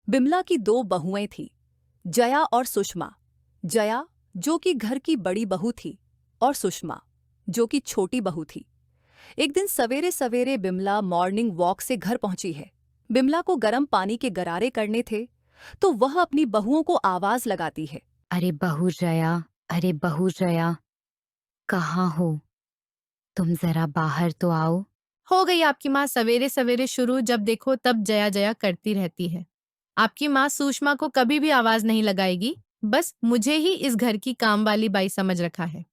बिमला की दो बहुएं थीं, जया और सुषमा। जया जो कि घर की बड़ी बहू थी और सुषमा जो कि छोटी बहू थी। एक दिन सवेरे सवेरे बिमला मॉर्निंग वॉक से घर पहुंची है। बिमला को गर्म पानी के गरारे करने थे तो वह अपनी बहुओं को आवाज लगाती है। अरे बहू जया, अरे बहू जया, कहाँ हो? तुम जरा बाहर तो आओ। हो गई आपकी माँ सवेरे सवेरे शुरू, जब देखो तब जया जया करती रहती है। आपकी माँ सुषमा को कभी भी आवाज नहीं लगाएगी, बस मुझे ही इस घर की काम वाली बाई समझ रखा है।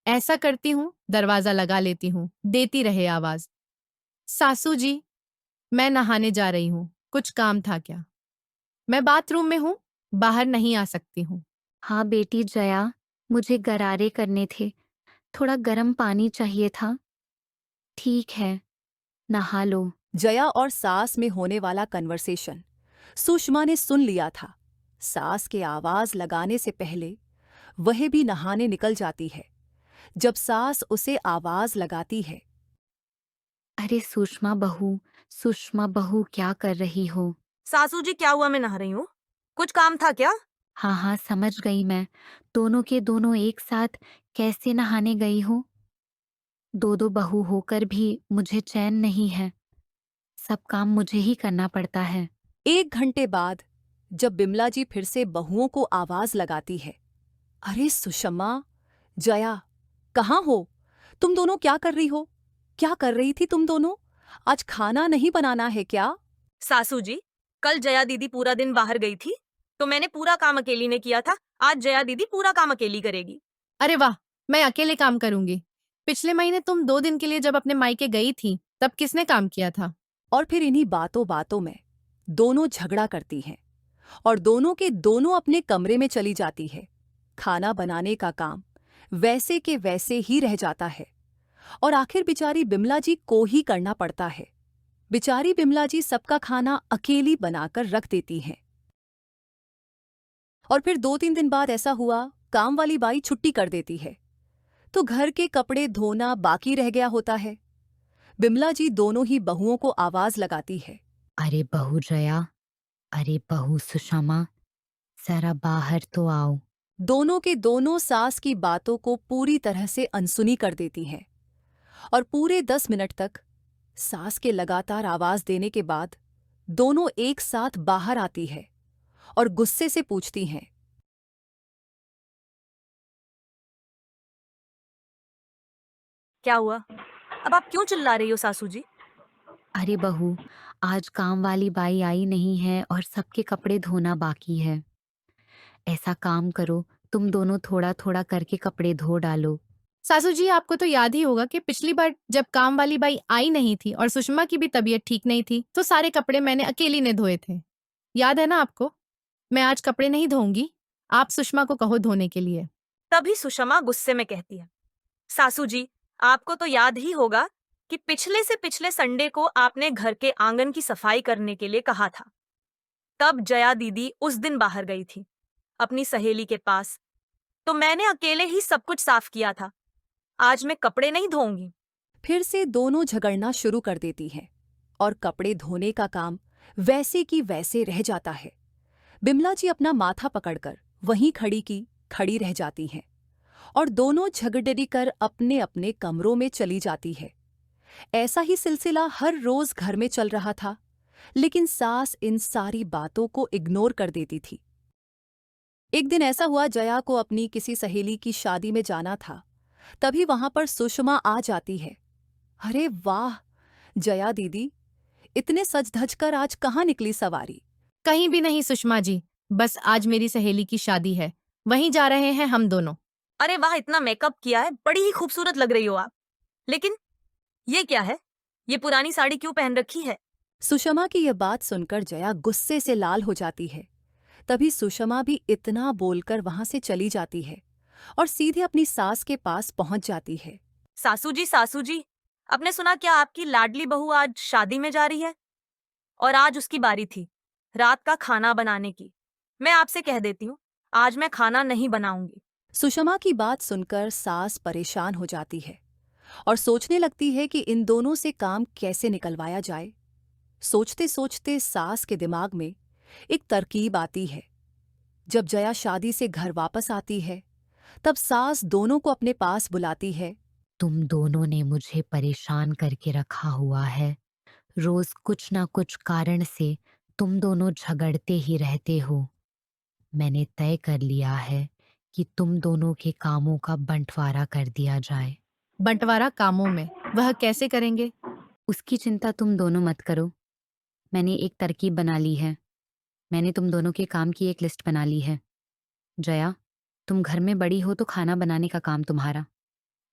ऐसा करती हूँ, दरवाजा लगा लेती हूँ, देती रहे आवाज। सासू जी, मैं नहाने जा रही हूँ, कुछ काम था क्या? मैं बाथरूम में हूँ, बाहर नहीं आ सकती हूँ। हाँ बेटी जया, मुझे गरारे करने थे, थोड़ा गर्म पानी चाहिए था। ठीक है, नहा लो। जया और सास में होने वाला कन्वर्सेशन सुषमा ने सुन लिया था। सास के आवाज लगाने से पहले वह भी नहाने निकल जाती है। जब सास उसे आवाज लगाती है, अरे सुषमा बहू क्या कर रही हो? सासू जी, क्या हुआ? मैं नहा रही हूँ। कुछ काम था क्या? हाँ हाँ समझ गई मैं। दोनों के दोनों एक साथ कैसे नहाने गई हो? दो दो बहू होकर भी मुझे चैन नहीं है। सब काम मुझे ही करना पड़ता है। 1 घंटे बाद जब बिमला जी फिर से बहुओं को आवाज लगाती है, अरे सुषमा, जया, कहाँ हो? तुम दोनों क्या कर रही हो? क्या कर रही थी तुम दोनों? आज खाना नहीं बनाना है क्या? सासू जी, कल जया दीदी पूरा दिन बाहर गई थी, तो मैंने पूरा काम अकेली ने किया था। आज जया दीदी पूरा काम अकेली करेगी। अरे वाह, मैं अकेले काम करूंगी। पिछले महीने तुम 2 दिन के लिए जब अपने मायके गई थी, तब किसने काम किया था? और फिर इन्हीं बातों बातों में दोनों झगड़ा करती हैं और दोनों के दोनों अपने कमरे में चली जाती है। खाना बनाने का काम वैसे के वैसे ही रह जाता है और आखिर बेचारी बिमला जी को ही करना पड़ता है। बेचारी बिमला जी सबका खाना अकेली बनाकर रख देती हैं। और फिर 2-3 दिन बाद ऐसा हुआ, काम वाली बाई छुट्टी कर देती है तो घर के कपड़े धोना बाकी रह गया होता है। बिमला जी दोनों ही बहुओं को आवाज लगाती है। अरे बहू जया, अरे बहू सुषमा, जरा बाहर तो आओ। दोनों के दोनों सास की बातों को पूरी तरह से अनसुनी कर देती हैं और पूरे 10 मिनट तक सास के लगातार आवाज देने के बाद दोनों एक साथ बाहर आती है और गुस्से से पूछती हैं, क्या हुआ? अब आप क्यों चिल्ला रही हो सासू जी? अरे बहू, आज काम वाली बाई आई नहीं है और सबके कपड़े धोना बाकी है। ऐसा काम करो, तुम दोनों थोड़ा थोड़ा करके कपड़े धो डालो। सासू जी, आपको तो याद ही होगा कि पिछली बार जब काम वाली बाई आई नहीं थी और सुषमा की भी तबीयत ठीक नहीं थी, तो सारे कपड़े मैंने अकेली ने धोए थे। याद है ना आपको? मैं आज कपड़े नहीं धोऊंगी, आप सुषमा को कहो धोने के लिए। तभी सुषमा गुस्से में कहती है, सासू जी, आपको तो याद ही होगा कि पिछले से पिछले संडे को आपने घर के आंगन की सफाई करने के लिए कहा था। तब जया दीदी उस दिन बाहर गई थी अपनी सहेली के पास, तो मैंने अकेले ही सब कुछ साफ किया था। आज मैं कपड़े नहीं धोऊंगी। फिर से दोनों झगड़ना शुरू कर देती हैं और कपड़े धोने का काम वैसे की वैसे रह जाता है। बिमला जी अपना माथा पकड़कर वहीं खड़ी की खड़ी रह जाती हैं और दोनों झगड़े कर अपने अपने कमरों में चली जाती है। ऐसा ही सिलसिला हर रोज घर में चल रहा था, लेकिन सास इन सारी बातों को इग्नोर कर देती थी। एक दिन ऐसा हुआ, जया को अपनी किसी सहेली की शादी में जाना था। तभी वहां पर सुषमा आ जाती है। अरे वाह जया दीदी, इतने सज धज कर आज कहाँ निकली सवारी? कहीं भी नहीं सुषमा जी, बस आज मेरी सहेली की शादी है, वहीं जा रहे हैं हम दोनों। अरे वाह, इतना मेकअप किया है, बड़ी ही खूबसूरत लग रही हो आप। लेकिन ये क्या है? ये पुरानी साड़ी क्यों पहन रखी है? सुषमा की यह बात सुनकर जया गुस्से से लाल हो जाती है। तभी सुषमा भी इतना बोलकर वहां से चली जाती है और सीधे अपनी सास के पास पहुंच जाती है। सासू जी, आपने सुना क्या आपकी लाडली बहू आज शादी में जा रही है? और आज उसकी बारी थी रात का खाना बनाने की। मैं आपसे कह देती हूँ, आज मैं खाना नहीं बनाऊंगी। सुषमा की बात सुनकर सास परेशान हो जाती है और सोचने लगती है कि इन दोनों से काम कैसे निकलवाया जाए। सोचते सोचते सास के दिमाग में एक तरकीब आती है। जब जया शादी से घर वापस आती है, तब सास दोनों को अपने पास बुलाती है। तुम दोनों ने मुझे परेशान करके रखा हुआ है। रोज कुछ ना कुछ कारण से तुम दोनों झगड़ते ही रहते हो। मैंने तय कर लिया है कि तुम दोनों के कामों का बंटवारा कर दिया जाए। बंटवारा कामों में? वह कैसे करेंगे? उसकी चिंता तुम दोनों मत करो। मैंने एक तरकीब बना ली है। मैंने तुम दोनों के काम की एक लिस्ट बना ली है। जया, तुम घर में बड़ी हो तो खाना बनाने का काम तुम्हारा।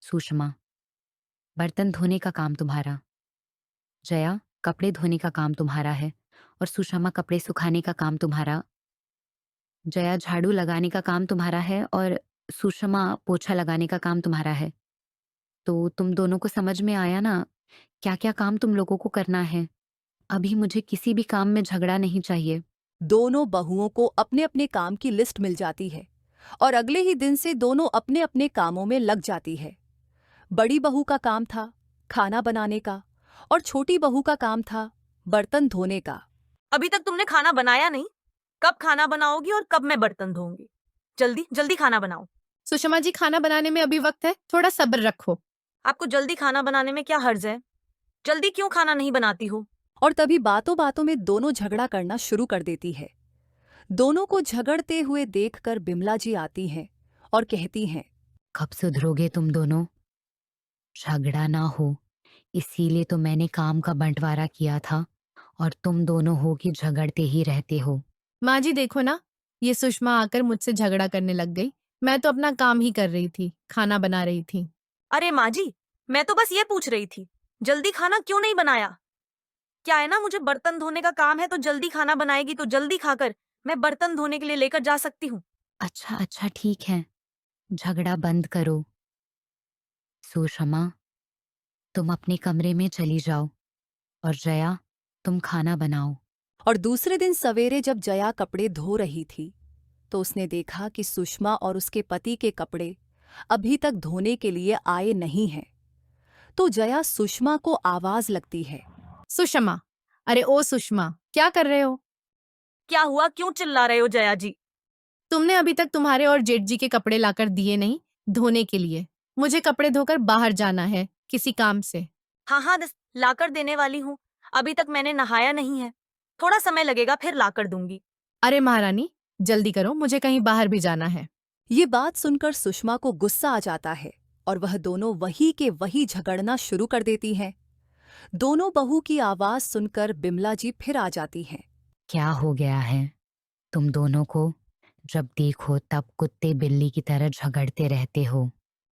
सुषमा, बर्तन धोने का काम तुम्हारा। जया, कपड़े धोने का काम तुम्हारा है और सुषमा कपड़े सुखाने का काम तुम्हारा। जया, झाड़ू लगाने का काम तुम्हारा है और सुषमा पोछा लगाने का काम तुम्हारा है। तो तुम दोनों को समझ में आया ना क्या क्या काम तुम लोगों को करना है। अभी मुझे किसी भी काम में झगड़ा नहीं चाहिए। दोनों बहुओं को अपने अपने काम की लिस्ट मिल जाती है और अगले ही दिन से दोनों अपने अपने कामों में लग जाती है। बड़ी बहू का काम था खाना बनाने का और छोटी बहू का काम था बर्तन धोने का। अभी तक तुमने खाना बनाया नहीं। कब खाना बनाओगी और कब मैं बर्तन धोऊंगी? जल्दी जल्दी खाना बनाओ। सुषमा जी, खाना बनाने में अभी वक्त है, थोड़ा सब्र रखो। आपको जल्दी खाना बनाने में क्या हर्ज है? जल्दी क्यों खाना नहीं बनाती हो? और तभी बातों बातों में दोनों झगड़ा करना शुरू कर देती है। दोनों को झगड़ते हुए देखकर बिमला जी आती हैं और कहती हैं, कब सुधरोगे तुम दोनों? झगड़ा ना हो इसीलिए तो मैंने काम का बंटवारा किया था और तुम दोनों हो कि झगड़ते ही रहते हो। माँ जी देखो ना, ये सुषमा आकर मुझसे झगड़ा करने लग गई। मैं तो अपना काम ही कर रही थी, खाना बना रही थी। अरे माँ जी, मैं तो बस ये पूछ रही थी, जल्दी खाना क्यों नहीं बनाया? क्या है ना, मुझे बर्तन धोने का काम है, तो जल्दी खाना बनाएगी तो जल्दी खाकर मैं बर्तन धोने के लिए लेकर जा सकती हूँ। अच्छा अच्छा ठीक है, झगड़ा बंद करो। सुषमा, तुम अपने कमरे में चली जाओ और जया, तुम खाना बनाओ। और दूसरे दिन सवेरे जब जया कपड़े धो रही थी तो उसने देखा कि सुषमा और उसके पति के कपड़े अभी तक धोने के लिए आए नहीं हैं। तो जया सुषमा को आवाज लगती है, सुषमा, अरे ओ सुषमा, क्या कर रहे हो? क्या हुआ, क्यों चिल्ला रहे हो जया जी? तुमने अभी तक तुम्हारे और जेठ जी के कपड़े लाकर दिए नहीं धोने के लिए। मुझे कपड़े धोकर बाहर जाना है किसी काम से। हाँ हाँ, लाकर देने वाली हूँ। अभी तक मैंने नहाया नहीं है, थोड़ा समय लगेगा, फिर लाकर दूंगी। अरे महारानी, जल्दी करो, मुझे कहीं बाहर भी जाना है। ये बात सुनकर सुषमा को गुस्सा आ जाता है और वह दोनों वही के वही झगड़ना शुरू कर देती हैं। दोनों बहू की आवाज सुनकर बिमला जी फिर आ जाती हैं। क्या हो गया है तुम दोनों को? जब देखो तब कुत्ते बिल्ली की तरह झगड़ते रहते हो।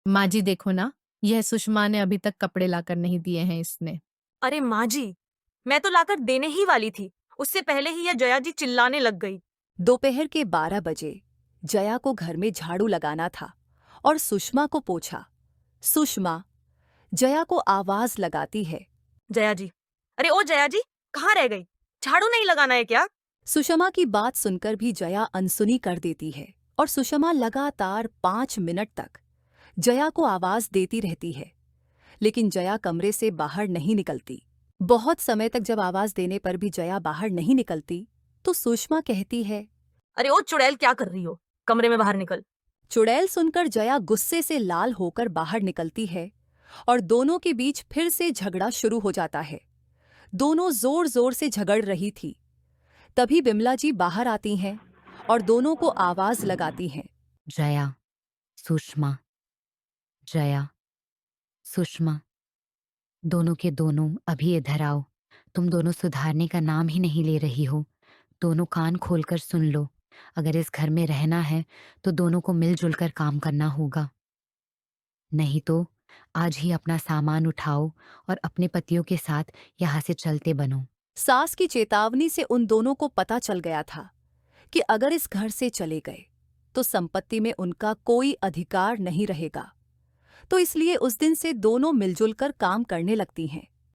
माँ जी देखो ना, यह सुषमा ने अभी तक कपड़े लाकर नहीं दिए हैं इसने। अरे माँ जी, मैं तो लाकर देने ही वाली थी, उससे पहले ही यह जया जी चिल्लाने लग गई। दोपहर के 12 बजे जया को घर में झाड़ू लगाना था और सुषमा को पूछा। सुषमा जया को आवाज लगाती है, जया जी, अरे ओ जया जी, कहाँ रह गई? झाड़ू नहीं लगाना है क्या? सुषमा की बात सुनकर भी जया अनसुनी कर देती है और सुषमा लगातार 5 मिनट तक जया को आवाज देती रहती है, लेकिन जया कमरे से बाहर नहीं निकलती। बहुत समय तक जब आवाज देने पर भी जया बाहर नहीं निकलती तो सुषमा कहती है, अरे ओ चुड़ैल, क्या कर रही हो? कमरे में बाहर निकल। चुड़ैल सुनकर जया गुस्से से लाल होकर बाहर निकलती है और दोनों के बीच फिर से झगड़ा शुरू हो जाता है। दोनों जोर जोर से झगड़ रही थी। तभी बिमला जी बाहर आती हैं और दोनों को आवाज लगाती हैं, जया, सुषमा, जया, सुषमा, दोनों के दोनों अभी इधर आओ। तुम दोनों सुधारने का नाम ही नहीं ले रही हो। दोनों कान खोलकर सुन लो। अगर इस घर में रहना है तो दोनों को मिलजुल कर काम करना होगा, नहीं तो आज ही अपना सामान उठाओ और अपने पतियों के साथ यहाँ से चलते बनो। सास की चेतावनी से उन दोनों को पता चल गया था कि अगर इस घर से चले गए तो संपत्ति में उनका कोई अधिकार नहीं रहेगा। तो इसलिए उस दिन से दोनों मिलजुल कर काम करने लगती हैं।